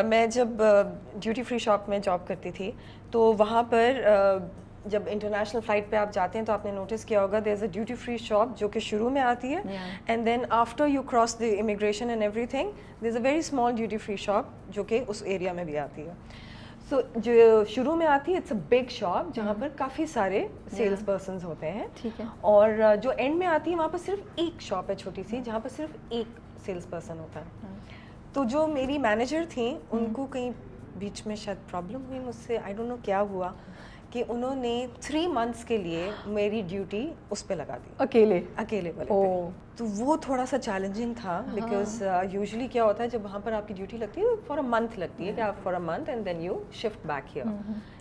میں جب duty free shop میں جاب کرتی تھی تو وہاں پر جب انٹرنیشنل فلائٹ پہ آپ جاتے ہیں تو آپ نے نوٹس کیا ہوگا there is a duty free shop جو کہ شروع میں آتی ہے and then after you cross the immigration and everything there is a very small duty free shop جو کہ اس ایریا میں بھی آتی ہے. سو جو شروع میں آتی ہے اٹس اے بگ شاپ جہاں پر کافی سارے سیلس پرسنز ہوتے ہیں, ٹھیک ہے, اور جو اینڈ میں آتی ہے وہاں پر صرف ایک شاپ ہے چھوٹی سی جہاں پر صرف ایک سیلس پرسن ہوتا ہے. تو جو میری مینیجر تھیں ان کو کہیں بیچ میں شاید پرابلم ہوئی مجھ سے, آئی ڈونٹ نو کیا ہوا کہ انہوں نے 3 months کے لیے میری ڈیوٹی اس پہ لگا دی, اکیلے والے پہ. تو وہ تھوڑا سا چیلنجنگ تھا بیکاز یوزلی کیا ہوتا ہے جب وہاں پر آپ کی ڈیوٹی لگتی ہے فار اے منتھ لگتی ہے کہ آپ for a month and then you shift back here,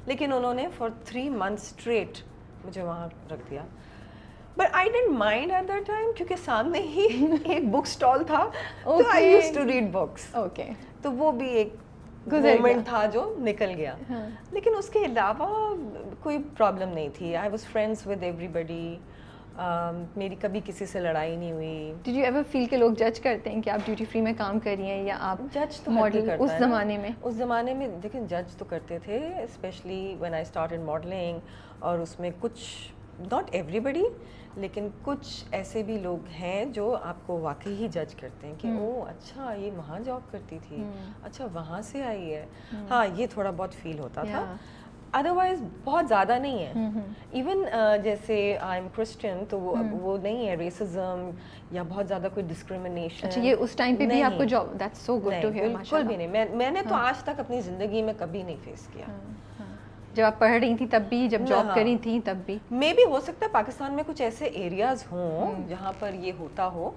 لیکن انہوں نے فار 3 months اسٹریٹ مجھے وہاں رکھ دیا. But I didn't mind at that time کیونکہ سامنے ہی ایک بک اسٹال تھا تو I use to read books, تو وہ بھی ایک مومنٹ تھا جو نکل گیا. لیکن اس کے علاوہ کوئی پرابلم نہیں تھی. I was friends with everybody, میری کبھی کسی سے لڑائی نہیں ہوئی. ڈیڈ یو ایور فیل کہ لوگ جج کرتے ہیں کہ آپ ڈیوٹی فری میں کام کر رہی ہیں یا آپ جج تو ماڈل اس زمانے میں؟ اس زمانے میں دیکھیں جج تو کرتے تھے, especially when I started modelling, اور اس میں کچھ ناٹ ایوری بڈی لیکن کچھ ایسے بھی لوگ ہیں جو آپ کو واقعی ہی جج کرتے ہیں کہ او اچھا یہ وہاں جاب کرتی تھی, اچھا وہاں سے آئی ہے. ہاں یہ تھوڑا بہت فیل ہوتا تھا, ادروائز بہت زیادہ نہیں ہے. ایون جیسے آئی ایم کرسچن تو وہ نہیں ہے ریسزم یا بہت زیادہ کوئی ڈسکریمنیشن. اچھا یہ اس ٹائم پہ بھی آپ کو job, that's so good to hear. بالکل بھی نہیں, میں نے تو آج تک اپنی زندگی میں کبھی نہیں فیس کیا. جب آپ پڑھ رہی تھیں تب بھی, جب جاب کر رہی تھیں تب بھی؟ مے بھی ہو سکتا ہے پاکستان میں کچھ ایسے ایریاز ہوں جہاں پر یہ ہوتا ہو,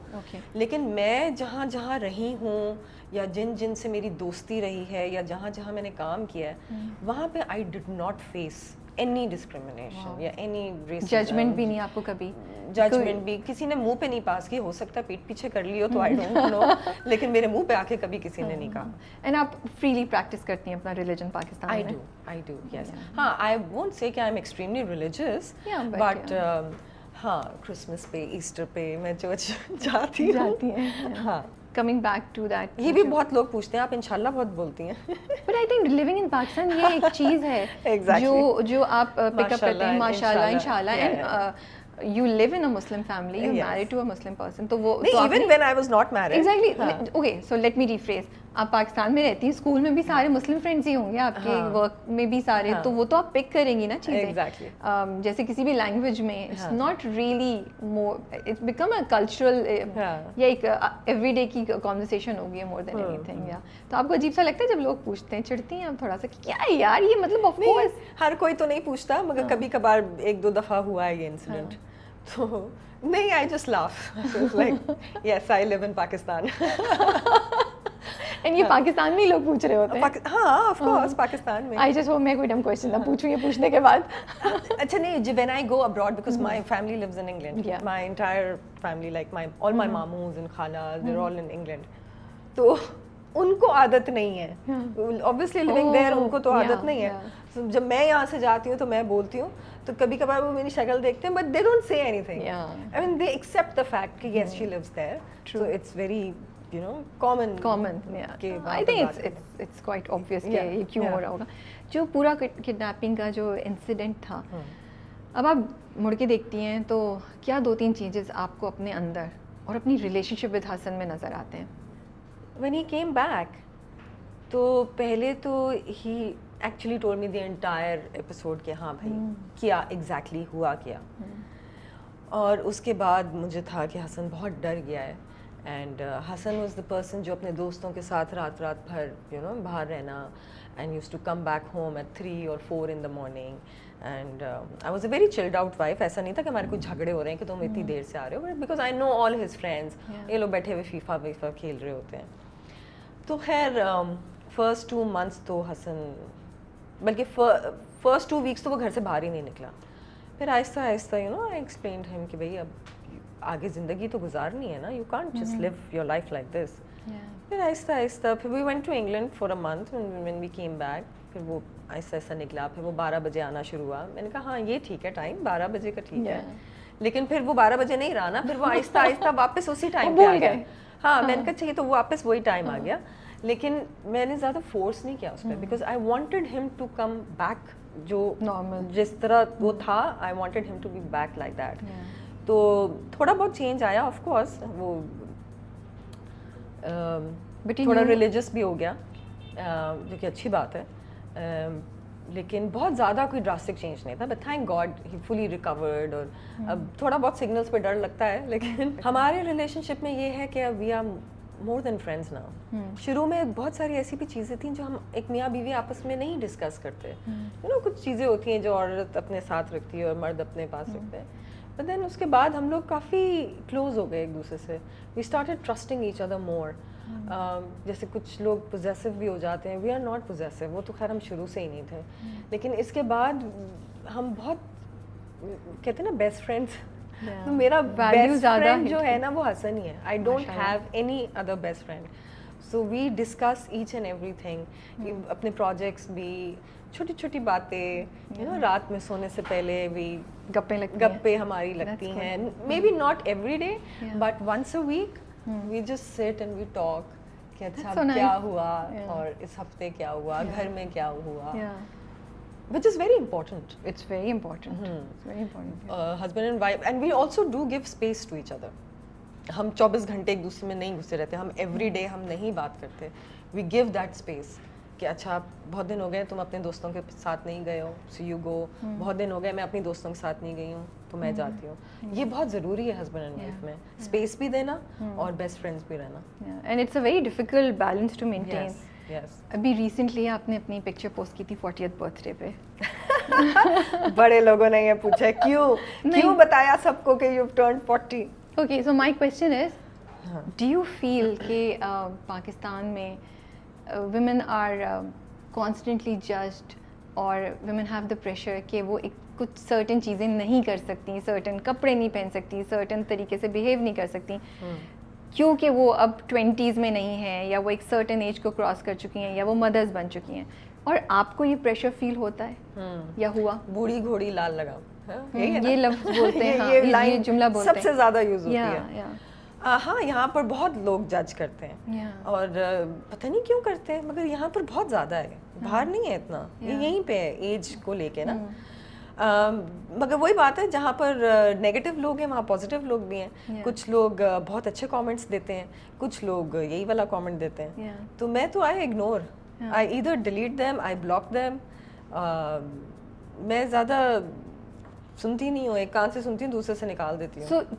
لیکن میں جہاں جہاں رہی ہوں یا جن سے میری دوستی رہی ہے یا جہاں جہاں میں نے کام کیا ہے وہاں پہ I did not face any discrimination یا اینی ریسزم. ججمنٹ بھی نہیں آپ کو کبھی؟ ججمنٹ بھی کسی نے منہ پہ نہیں پاس کی, ہو سکتا ہے پیٹ پیچھے کر لی ہو تو آئی ڈونٹ نو, لیکن میرے منہ پہ آ کے کبھی کسی نے نہیں کہا. اینڈ آپ فریلی پریکٹس کرتی ہیں اپنا ریلیجن پاکستان میں؟ I do, yes. ہاں I won't say کہ I'm extremely religious, but ہاں کرسمس پہ ایسٹر پہ میں چرچ جاتی ہیں. ہاں coming back to that, یہ بھی بہت لوگ پوچھتے ہیں آپ انشاءاللہ بہت بولتی ہیں. but I think living in Pakistan یہ ایک چیز ہے جو آپ پک اپ کرتے ہیں ماشاء اللہ انشاءاللہ. and you live in a Muslim family, you're married to a Muslim person, تو وہ even when I was not married. Exactly. Okay, so let me rephrase. آپ پاکستان میں رہتی ہیں, اسکول میں بھی سارے مسلم فرینڈس ہی ہوں گے, آپ کے ورک میں بھی سارے, تو وہ تو آپ پک کریں گی نا چیزیں. جیسے کسی بھی لینگویج میں it's not really more, it's become a cultural یا ایک ایوری ڈے کی کنورسیشن ہوگی مور دین اینی تھنگ. تو آپ کو عجیب سا لگتا ہے جب لوگ پوچھتے ہیں, چڑھتی ہیں آپ تھوڑا سا کہ کیا یار یہ مطلب آف کورس ہر کوئی تو نہیں پوچھتا, مگر کبھی کبھار 1-2 دفعہ ہوا ہے یہ انسیڈنٹ, تو نہیں I just laugh. Like yes I live in Pakistan. And یہ پاکستان میں ہی لوگ پوچھ رہے ہوتے ہیں؟ ہاں آف کورس پاکستان میں. آئی جسٹ ہوپ میں کوئی ڈم کوسچن نہ پوچھوں یہ پوچھنے کے بعد. اچھا نہیں, when I go abroad because my family lives in England, my entire family like all my mamus and khalas they're all in England, تو ان کو عادت نہیں ہے obviously living there, ان کو تو عادت نہیں ہے. جب میں یہاں سے جاتی ہوں تو میں بولتی ہوں تو کبھی کبھار وہ میری شکل دیکھتے ہیں but they don't say anything. I mean they accept the fact کہ yes she lives there, so it's very you know common. Yeah, I think it's quite obvious کہ یہ کیوں ہو رہا ہوگا. جو پورا کڈنیپنگ کا جو انسیڈنٹ تھا, اب آپ مڑ کے دیکھتی ہیں تو کیا 2-3 چیزز آپ کو اپنے اندر اور اپنی ریلیشن شپ ود حسن میں نظر آتے ہیں؟ When he came back, تو پہلے تو he actually told me the entire episode کہ ہاں بھائی کیا exactly ہوا کیا, اور اس کے بعد مجھے تھا کہ حسن بہت ڈر گیا ہے. And Hasan was the person جو اپنے دوستوں کے ساتھ رات بھر باہر رہنا, and use to come back home at 3 or 4 in the morning. And I was a very chilled out wife. ایسا نہیں تھا کہ ہمارے کوئی جھگڑے ہو رہے ہیں کہ تم اتنی دیر سے آ رہے ہو, but because I know all his friends, یہ لوگ بیٹھے ہوئے فیفا کھیل رہے ہوتے ہیں. تو خیر فرسٹ 2 months تو حسن, بلکہ فرسٹ 2 weeks تو وہ گھر سے باہر ہی نہیں نکلا. پھر آہستہ آہستہ آئی ایکسپلینڈ ہم کہ بھائی اب آگے زندگی تو گزارنی ہے نا, you can't just leave your life like this. پھر آہستہ آہستہ پھر we went to England for a month, when we came back پھر وہ آہستہ آہستہ نکلا. پھر وہ 12 بجے آنا شروع ہوا. میں نے کہا ہاں یہ ٹھیک ہے ٹائم 12 بجے کا ٹھیک ہے, لیکن پھر وہ 12 بجے نہیں رہا نا, پھر وہ آہستہ آہستہ واپس اسی ٹائم پہ آ گیا. ہاں میں نے کہا چاہیے تو وہ واپس وہی ٹائم آ گیا. لیکن میں نے زیادہ فورس نہیں کیا اس پہ, because I wanted him to come back جو نارمل جس طرح وہ تھا, I wanted him to be back like that. تو تھوڑا بہت چینج آیا آف کورس, وہ تھوڑا ریلیجس بھی ہو گیا جو کہ اچھی بات ہے, لیکن بہت زیادہ کوئی ڈراسٹک چینج نہیں تھا. But thank God he fully recovered. اور اب تھوڑا بہت سگنلس پہ ڈر لگتا ہے, لیکن ہمارے ریلیشن شپ میں یہ ہے کہ اب we are more than friends now. شروع میں بہت ساری ایسی بھی چیزیں تھیں جو ہم ایک میاں بیوی آپس میں نہیں ڈسکس کرتے. کچھ چیزیں ہوتی ہیں جو عورت اپنے ساتھ رکھتی ہے اور مرد اپنے پاس رکھتے ہیں. بٹ دین اس کے بعد ہم لوگ کافی کلوز ہو گئے ایک دوسرے سے. We started trusting each other more. جیسے کچھ لوگ پوزیسو بھی ہو جاتے ہیں, وی آر ناٹ پوزیسو, وہ تو خیر ہم شروع سے ہی نہیں تھے. لیکن اس کے بعد ہم بہت کہتے ہیں نا بیسٹ فرینڈس. تو میرا بیسٹ فرینڈ جو ہے نا وہ حسن ہی ہے. I don't have any other best friend. So we discuss each and everything, اپنے پروجیکٹس بھی, چھوٹی چھوٹی باتیں, رات میں سونے سے پہلے بھی گپے ہماری لگتی ہیں. Maybe not every day but once a week we just sit and we talk کہ اچھا کیا ہوا اور اس ہفتے کیا ہوا, گھر میں کیا ہوا, which is very important. It's very important. It's very important. Husband and wife, and we also do give space to each other. ہم 24 گھنٹے ایک دوسرے میں نہیں گھسے رہتے, ہم ایوری ڈے ہم نہیں بات کرتے. وی گیو دیٹ اسپیس کہ اچھا بہت دن ہو گئے تم اپنے دوستوں کے ساتھ نہیں گئے ہو, سو یو گو. بہت دن ہو گئے میں اپنی دوستوں کے ساتھ نہیں گئی ہوں تو میں جاتی ہوں. یہ بہت ضروری ہے ہسبینڈ اینڈ وائف میں, اسپیس بھی دینا اور بیسٹ فرینڈس بھی رہنا. And it's a very difficult balance to maintain. ابھی ریسنٹلی آپ نے اپنی پکچر پوسٹ کی تھی 40th برتھ ڈے پہ. بڑے لوگوں نے یہ پوچھا کیوں بتایا سب کو کہ you turned 40. Okay, so my question is, do you feel کہ پاکستان میں women are constantly judged اور women have the pressure کہ وہ ایک کچھ certain چیزیں نہیں کر سکتی, certain کپڑے نہیں پہن سکتی, certain طریقے سے behave نہیں کر سکتی کیونکہ وہ اب 20s میں نہیں ہیں, یا وہ ایک certain ایج کو کراس کر چکی ہیں, یا وہ مدرس بن چکی ہیں. اور آپ کو یہ پریشر فیل ہوتا ہے یا ہوا؟ بوڑھی گھوڑی لال لگام, یہ لفظ بولتے ہیں, یہ جملہ بولتے ہیں, سب سے زیادہ یوز ہوتی ہے. ہاں, یہاں پر بہت لوگ جج کرتے ہیں اور پتہ نہیں کیوں کرتے ہیں, مگر یہاں پر بہت زیادہ ہے, باہر نہیں ہے اتنا, یہیں پہ ہے ایج کو لے کے نا. مگر وہی بات ہے, جہاں پر نیگیٹو لوگ ہیں وہاں پازیٹیو لوگ بھی ہیں. کچھ لوگ بہت اچھے کامنٹس دیتے ہیں, کچھ لوگ یہی والا کامنٹ دیتے ہیں. تو میں تو آئی اگنور, آئی ایدر ڈیلیٹ دیم, آئی بلاک دیم. میں زیادہ سنتی نہیں ہوں, ایک کان سے سنتی ہوں دوسرے سے نکال دیتی ہوں.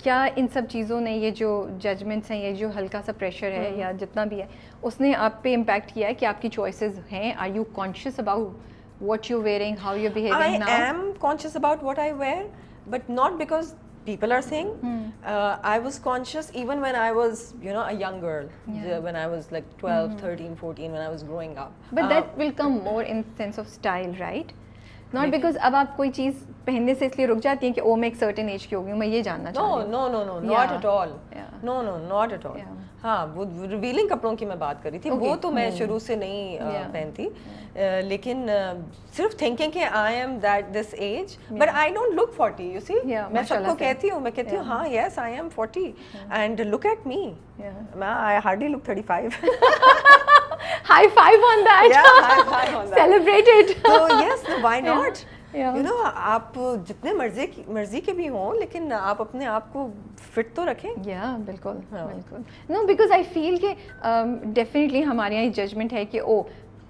کیا ان سب چیزوں نے, یہ جو ججمنٹس ہیں, یہ جو ہلکا سا پریشر ہے یا جتنا بھی ہے, اس نے آپ پہ امپیکٹ کیا ہے کہ آپ کی چوائسیز ہیں؟ Are you conscious about what you wearing, how you behaving now? I am conscious about what I wear, but not because people are saying. I was conscious even when I was, a young girl, when I was like 12, 13, 14, when I was growing up. But that will come more in sense of style, right? Not because اب آپ کوئی چیز پہننے سے اس لیے رک جاتی ہیں کہ او میں ایک سرٹن ایج کی ہو گئی ہوں, میں یہ جاننا چاہتی ہوں. No, not at all. No, not at all. ہاں, وہ ریویلنگ کپڑوں کی میں بات کر رہی تھی, وہ تو میں شروع سے نہیں پہنتی, لیکن صرف تھنکنگ کہ I am that this age, but I don't look 40. You see, میں سب کو کہتی ہوں, ہاں yes I am 40 and look at me, I hardly look 35. High five on that. Yeah, high five on that. Celebrate it. So yes, why not? آپ جتنے مرضی کے بھی ہوں, لیکن آپ اپنے آپ کو فٹ تو رکھیں. بالکل. نو, بیکاز آئی فیل کہ ڈیفینیٹلی ہمارے یہاں ججمنٹ ہے کہ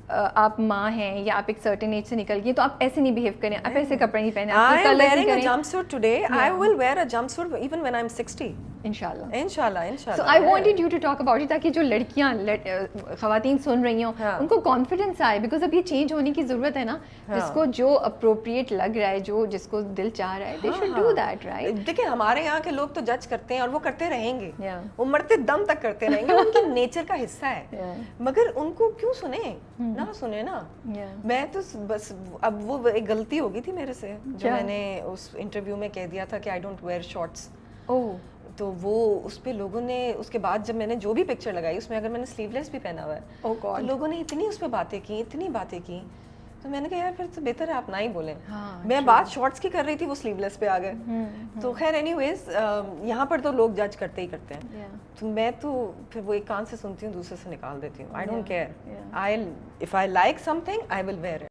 آپ ماں ہیں یا آپ ایک سرٹن ایج سے نکل گئی تو آپ ایسے نہیں بہیو کریں, آپ ایسے کپڑے نہیں پہنے. I am wearing a jumpsuit today. I will wear a jumpsuit even when I'm 60. انشاءاللہ. So I wanted you to talk about it تاکہ جو لڑکیاں خواتین سن رہی ہوں ان کو کانفیڈنس آئے, بیکاز اب یہ چینج ہونے کی ضرورت ہے نا. جس کو جو اپروپریٹ لگ رہا ہے, جس کو دل چاہ رہا ہے, they should do that, right? دیکھیں ہمارے یہاں کے لوگ تو جج کرتے ہیں اور وہ کرتے رہیں گے, وہ مرتے دم تک کرتے رہیں گے, ان کے نیچر کا حصہ ہے. مگر ان کو کیوں سنیں, نہ سنیں نا. میں تو بس, اب وہ ایک غلطی ہو گئی تھی میرے سے جو میں نے اس انٹرویو میں کہہ دیا تھا کہ آئی ڈونٹ ویئر شارٹس. تو وہ اس پہ لوگوں نے, اس کے بعد جب میں نے جو بھی پکچر لگائی اس میں اگر میں نے سلیو لیس بھی پہنا ہوا ہے, تو لوگوں نے اتنی اس پہ باتیں کی. تو میں نے کہا یار پھر تو بہتر ہے آپ نہ ہی بولیں. میں بات شارٹس کی کر رہی تھی, وہ سلیو لیس پہ آ گئے. تو خیر اینی ویز یہاں پر تو لوگ جج کرتے ہی کرتے ہیں. تو میں تو پھر وہ ایک کان سے سنتی ہوں دوسرے سے نکال دیتی ہوں. I don't care, if I like some thing I will where it.